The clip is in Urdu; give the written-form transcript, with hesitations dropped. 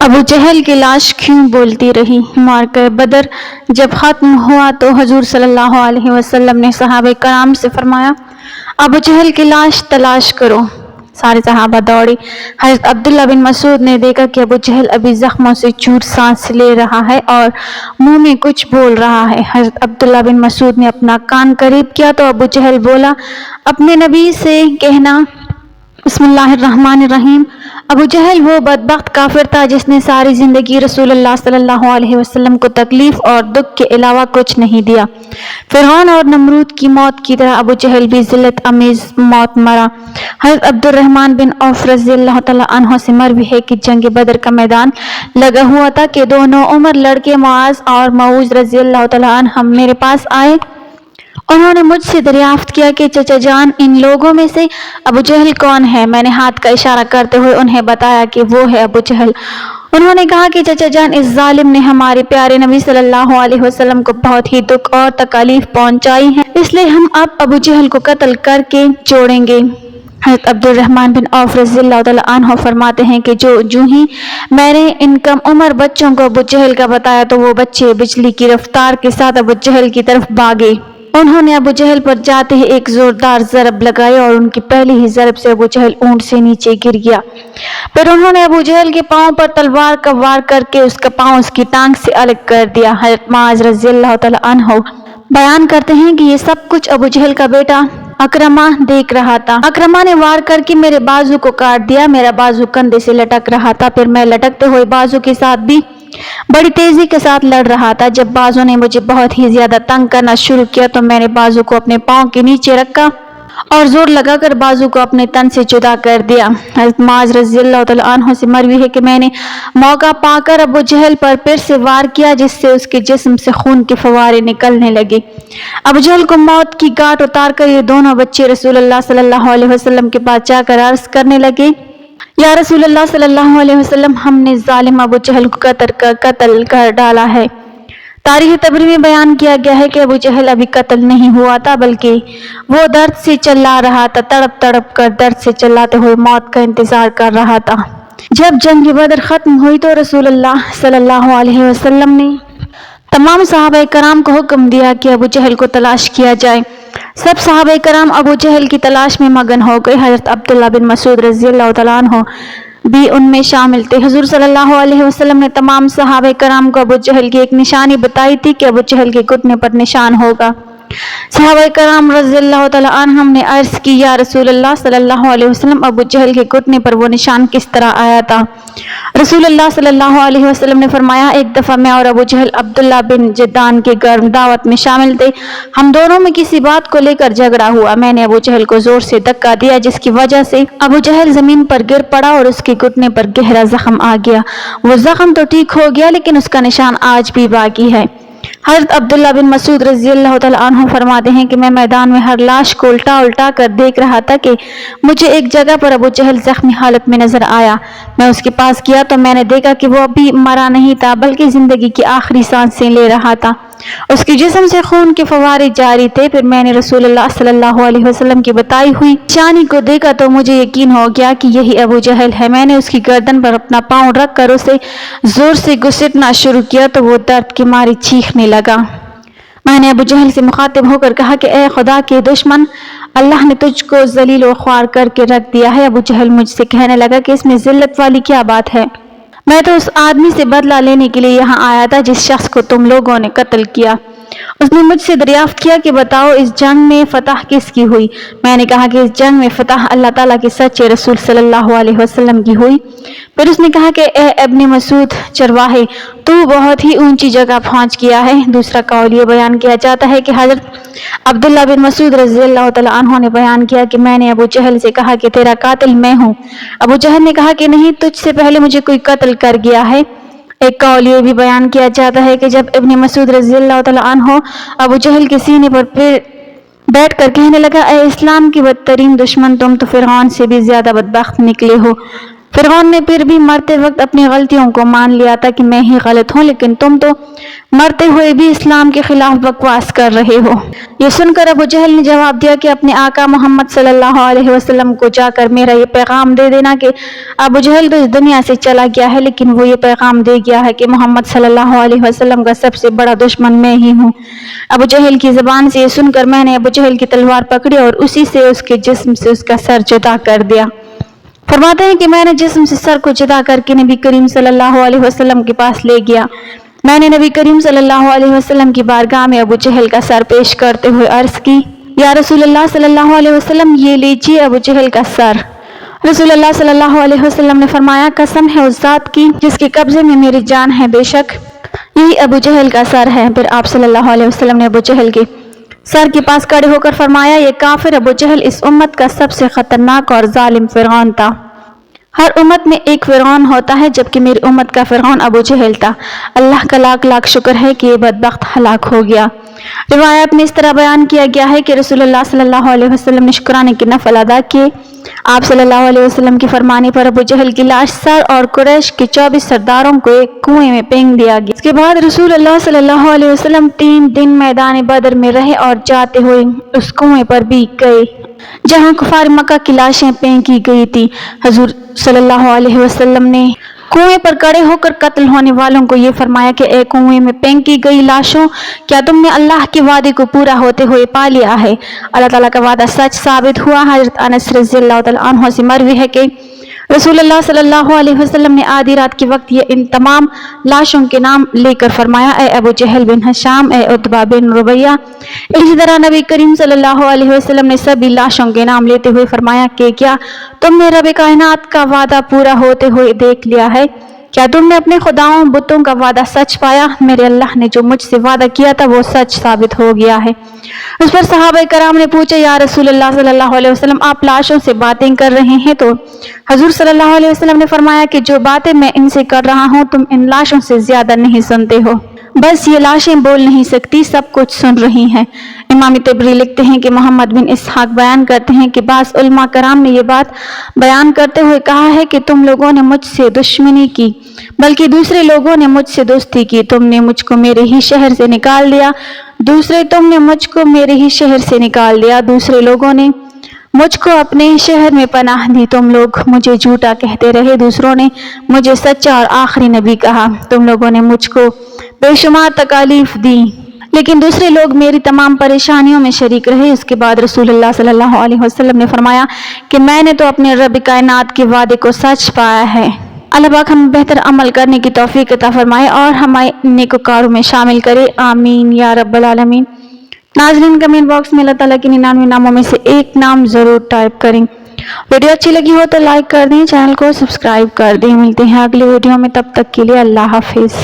ابو جہل کی لاش کیوں بولتی رہی؟ معرکہ بدر جب ختم ہوا تو حضور صلی اللہ علیہ وسلم نے صحابہ کرام سے فرمایا، ابو جہل کی لاش تلاش کرو۔ سارے صحابہ دوڑے۔ حضرت عبداللہ بن مسعود نے دیکھا کہ ابو جہل ابھی زخموں سے چور سانس لے رہا ہے اور منہ میں کچھ بول رہا ہے۔ حضرت عبداللہ بن مسعود نے اپنا کان قریب کیا تو ابو جہل بولا، اپنے نبی سے کہنا بسم اللہ الرحمن الرحیم۔ ابو جہل وہ بدبخت کافر تھا جس نے ساری زندگی رسول اللہ صلی اللہ علیہ وسلم کو تکلیف اور دکھ کے علاوہ کچھ نہیں دیا۔ فرعون اور نمرود کی موت کی طرح ابو جہل بھی ذلت امیز موت مرا۔ حضرت عبد الرحمن بن عوف رضی اللہ تعالیٰ عنہ سے مروی ہے کہ جنگ بدر کا میدان لگا ہوا تھا کہ دونوں عمر لڑکے معاذ اور معوذ رضی اللہ تعالیٰ عنہ میرے پاس آئے۔ انہوں نے مجھ سے دریافت کیا کہ چچا جان، ان لوگوں میں سے ابو جہل کون ہے؟ میں نے ہاتھ کا اشارہ کرتے ہوئے انہیں بتایا کہ وہ ہے ابو جہل۔ انہوں نے کہا کہ چچا جان، اس ظالم نے ہمارے پیارے نبی صلی اللہ علیہ وسلم کو بہت ہی دکھ اور تکالیف پہنچائی ہیں، اس لیے ہم اب ابو جہل کو قتل کر کے چھوڑیں گے۔ حضرت عبد الرحمن بن عوف رضی اللہ تعالیٰ عنہ فرماتے ہیں کہ جو ہی میں نے ان کم عمر بچوں کو ابو جہل کا بتایا تو وہ بچے بجلی کی رفتار کے ساتھ ابو جہل کی طرف بھاگے۔ انہوں نے ابو جہل پر جاتے ہی ایک زوردار ضرب لگائی اور ان کی پہلی ہی ضرب سے ابو جہل اونٹ سے نیچے گر گیا۔ پھر انہوں نے ابو جہل کے پاؤں پر تلوار کا وار کر کے اس کا پاؤں اس کی ٹانگ سے الگ کر دیا۔ حضرت معاذ رضی اللہ تعالیٰ عنہ بیان کرتے ہیں کہ یہ سب کچھ ابو جہل کا بیٹا اکرمہ دیکھ رہا تھا۔ اکرمہ نے وار کر کے میرے بازو کو کاٹ دیا۔ میرا بازو کندھے سے لٹک رہا تھا، پھر میں لٹکتے ہوئے بازو کے ساتھ بھی بڑی تیزی کے ساتھ لڑ رہا تھا۔ جب بازو نے مجھے بہت ہی زیادہ تنگ کرنا شروع کیا تو میں نے بازو کو اپنے پاؤں کے نیچے رکھا اور زور لگا کر بازو کو اپنے تن سے جدا کر دیا۔ حضرت معاذ رضی اللہ تعالیٰ عنہ سے مروی ہے کہ میں نے موقع پا کر ابو جہل پر پھر سے وار کیا جس سے اس کے جسم سے خون کے فوارے نکلنے لگے۔ ابو جہل کو موت کی گھاٹ اتار کر یہ دونوں بچے رسول اللہ صلی اللہ علیہ وسلم کے پاس جا کر عرض کرنے لگے، یا رسول اللہ صلی اللہ علیہ وسلم، ہم نے ظالم ابو جہل کو قتل کر ڈالا ہے۔ تاریخ طبری میں بیان کیا گیا ہے کہ ابو جہل ابھی قتل نہیں ہوا تھا بلکہ وہ درد سے چلا رہا تھا، تڑپ تڑپ کر درد سے چلاتے ہوئے موت کا انتظار کر رہا تھا۔ جب جنگ بدر ختم ہوئی تو رسول اللہ صلی اللہ علیہ وسلم نے تمام صحابہ کرام کو حکم دیا کہ ابو جہل کو تلاش کیا جائے۔ سب صحابہ کرام ابو جہل کی تلاش میں مگن ہو گئے۔ حضرت عبداللہ بن مسعود رضی اللہ تعالیٰ عنہ بھی ان میں شامل تھے۔ حضور صلی اللہ علیہ وسلم نے تمام صحابہ کرام کو ابو جہل کی ایک نشانی بتائی تھی کہ ابو جہل کے گھٹنے پر نشان ہوگا۔ صحابہ کرام رضی اللہ تعالیٰ عنہم نے عرض کی، یا رسول اللہ صلی اللہ علیہ وسلم، ابو جہل کے گھٹنے پر وہ نشان کس طرح آیا تھا؟ رسول اللہ صلی اللہ علیہ وسلم نے فرمایا، ایک دفعہ میں اور ابو جہل عبداللہ بن جدعان کے گھر دعوت میں شامل تھے۔ ہم دونوں میں کسی بات کو لے کر جھگڑا ہوا۔ میں نے ابو جہل کو زور سے دھکا دیا جس کی وجہ سے ابو جہل زمین پر گر پڑا اور اس کے گھٹنے پر گہرا زخم آ گیا۔ وہ زخم تو ٹھیک ہو گیا لیکن اس کا نشان آج بھی باقی ہے۔ حضرت عبداللہ بن مسعود رضی اللہ تعالیٰ عنہ فرماتے ہیں کہ میں میدان میں ہر لاش کو الٹا الٹا کر دیکھ رہا تھا کہ مجھے ایک جگہ پر ابو جہل زخمی حالت میں نظر آیا۔ میں اس کے پاس گیا تو میں نے دیکھا کہ وہ ابھی مرا نہیں تھا بلکہ زندگی کی آخری سانسیں لے رہا تھا۔ اس کے جسم سے خون کے فوارے جاری تھے۔ پھر میں نے رسول اللہ صلی اللہ علیہ وسلم کی بتائی ہوئی نشانی کو دیکھا تو مجھے یقین ہو گیا کہ یہی ابو جہل ہے۔ میں نے اس کی گردن پر اپنا پاؤں رکھ کر اسے زور سے گھسیٹنا شروع کیا تو وہ درد کے مارے چیخنے لگا۔ میں نے ابو جہل سے مخاطب ہو کر کہا کہ اے خدا کے دشمن، اللہ نے تجھ کو ذلیل و خوار کر کے رکھ دیا ہے۔ ابو جہل مجھ سے کہنے لگا کہ اس میں ذلت والی کیا بات ہے؟ میں تو اس آدمی سے بدلہ لینے کے لیے یہاں آیا تھا جس شخص کو تم لوگوں نے قتل کیا۔ اس نے مجھ سے دریافت کیا کہ بتاؤ اس جنگ میں فتح کس کی ہوئی؟ میں نے کہا کہ اس جنگ میں فتح اللہ تعالیٰ کے سچے رسول صلی اللہ علیہ وسلم کی ہوئی۔ پھر اس نے کہا کہ اے ابن مسعود چرواہے، تو بہت ہی اونچی جگہ پہنچ گیا ہے۔ دوسرا قول یہ بیان کیا جاتا ہے کہ حضرت عبداللہ بن مسعود رضی اللہ تعالیٰ عنہ نے بیان کیا کہ میں نے ابو جہل سے کہا کہ تیرا قاتل میں ہوں۔ ابو جہل نے کہا کہ نہیں، تجھ سے پہلے مجھے کوئی قتل کر گیا ہے۔ ایک قول یہ بھی بیان کیا جاتا ہے کہ جب ابن مسعود رضی اللہ تعالیٰ عنہ ابو جہل کے سینے پر پھر بیٹھ کر کہنے لگا، اے اسلام کے بدترین دشمن، تم تو فرعون سے بھی زیادہ بدبخت نکلے ہو۔ فرعون نے پھر بھی مرتے وقت اپنی غلطیوں کو مان لیا تھا کہ میں ہی غلط ہوں، لیکن تم تو مرتے ہوئے بھی اسلام کے خلاف بکواس کر رہے ہو۔ یہ سن کر ابو جہل نے جواب دیا کہ اپنے آقا محمد صلی اللہ علیہ وسلم کو جا کر میرا یہ پیغام دے دینا کہ ابو جہل تو اس دنیا سے چلا گیا ہے، لیکن وہ یہ پیغام دے گیا ہے کہ محمد صلی اللہ علیہ وسلم کا سب سے بڑا دشمن میں ہی ہوں۔ ابو جہل کی زبان سے یہ سن کر میں نے ابو جہل کی تلوار پکڑی اور اسی سے اس کے جسم سے اس کا سر جدا کر دیا۔ فرماتے ہیں کہ میں نے جسم سے سر کو جدا کر کے نبی کریم صلی اللہ علیہ وسلم کے پاس لے گیا۔ میں نے نبی کریم صلی اللہ علیہ وسلم کی بارگاہ میں ابو جہل کا سر پیش کرتے ہوئے عرض کی، یا رسول اللہ صلی اللہ علیہ وسلم، یہ لیجیے ابو جہل کا سر۔ رسول اللہ صلی اللہ علیہ وسلم نے فرمایا، قسم ہے اس ذات کی جس کے قبضے میں میری جان ہے، بے شک یہی ابو جہل کا سر ہے۔ پھر آپ صلی اللہ علیہ وسلم نے ابو جہل کے سر کے پاس کھڑے ہو کر فرمایا، یہ کافر ابو جہل اس امت کا سب سے خطرناک اور ظالم فرعون تھا۔ ہر امت میں ایک فرعون ہوتا ہے، جبکہ میری امت کا فرعون ابو جہل تھا۔ اللہ کا لاکھ لاکھ شکر ہے کہ یہ بدبخت ہلاک ہو گیا۔ روایت میں اس طرح بیان کیا گیا ہے کہ رسول اللہ صلی اللہ علیہ وسلم نے شکرانے کے نفل ادا کیے۔ آپ صلی اللہ علیہ وسلم کی فرمانے پر ابو جہل کی لاش سر اور قریش کے 24 سرداروں کو ایک کنویں میں پھینک دیا گیا۔ اس کے بعد رسول اللہ صلی اللہ علیہ وسلم 3 دن میدان بدر میں رہے اور جاتے ہوئے اس کنویں پر بھی گئے جہاں کفار مکہ کی لاشیں پھینکی گئی تھی۔ حضور صلی اللہ علیہ وسلم نے کنویں پر کھڑے ہو کر قتل ہونے والوں کو یہ فرمایا کہ اے کنویں میں پھینکی گئی لاشوں، کیا تم نے اللہ کے وعدے کو پورا ہوتے ہوئے پا لیا ہے؟ اللہ تعالیٰ کا وعدہ سچ ثابت ہوا۔ حضرت انس رضی اللہ تعالیٰ عنہ سے مروی ہے کہ رسول اللہ صلی اللہ علیہ وسلم نے آدھی رات کے وقت یہ ان تمام لاشوں کے نام لے کر فرمایا، اے ابو جہل بن ہشام، اے عتبہ بن ربیعہ۔ اسی طرح نبی کریم صلی اللہ علیہ وسلم نے سبھی لاشوں کے نام لیتے ہوئے فرمایا کہ کیا تم نے رب کائنات کا وعدہ پورا ہوتے ہوئے دیکھ لیا ہے؟ کیا تم نے اپنے خداؤں بتوں کا وعدہ سچ پایا؟ میرے اللہ نے جو مجھ سے وعدہ کیا تھا وہ سچ ثابت ہو گیا ہے۔ اس پر صحابہ کرام نے پوچھا، یا رسول اللہ صلی اللہ علیہ وسلم، آپ لاشوں سے باتیں کر رہے ہیں؟ تو حضور صلی اللہ علیہ وسلم نے فرمایا کہ جو باتیں میں ان سے کر رہا ہوں تم ان لاشوں سے زیادہ نہیں سنتے ہو، بس یہ لاشیں بول نہیں سکتی، سب کچھ سن رہی ہیں۔ امام طبری لکھتے ہیں کہ محمد بن اسحاق بیان کرتے ہیں کہ بعض علماء کرام نے یہ بات بیان کرتے ہوئے کہا ہے کہ تم لوگوں نے مجھ سے دشمنی کی، بلکہ دوسرے لوگوں نے مجھ سے دوستی کی۔ تم نے مجھ کو میرے ہی شہر سے نکال دیا، تم نے مجھ کو میرے ہی شہر سے نکال دیا، دوسرے لوگوں نے مجھ کو اپنے شہر میں پناہ دی۔ تم لوگ مجھے جھوٹا کہتے رہے، دوسروں نے مجھے سچا اور آخری نبی کہا۔ تم لوگوں نے مجھ کو بے شمار تکالیف دی، لیکن دوسرے لوگ میری تمام پریشانیوں میں شریک رہے۔ اس کے بعد رسول اللہ صلی اللہ علیہ وسلم نے فرمایا کہ میں نے تو اپنے رب کائنات کے وعدے کو سچ پایا ہے۔ اللہ پاک ہم بہتر عمل کرنے کی توفیق عطا فرمائے اور ہمیں نیکوکاروں میں شامل کرے، آمین یا رب العالمین۔ ناظرین، کمنٹ باکس میں اللہ تعالیٰ کے 99 ناموں میں سے ایک نام ضرور ٹائپ کریں۔ ویڈیو اچھی لگی ہو تو لائک کر دیں، چینل کو سبسکرائب کر دیں۔ ملتے ہیں اگلی ویڈیو میں، تب تک کے لیے اللہ حافظ۔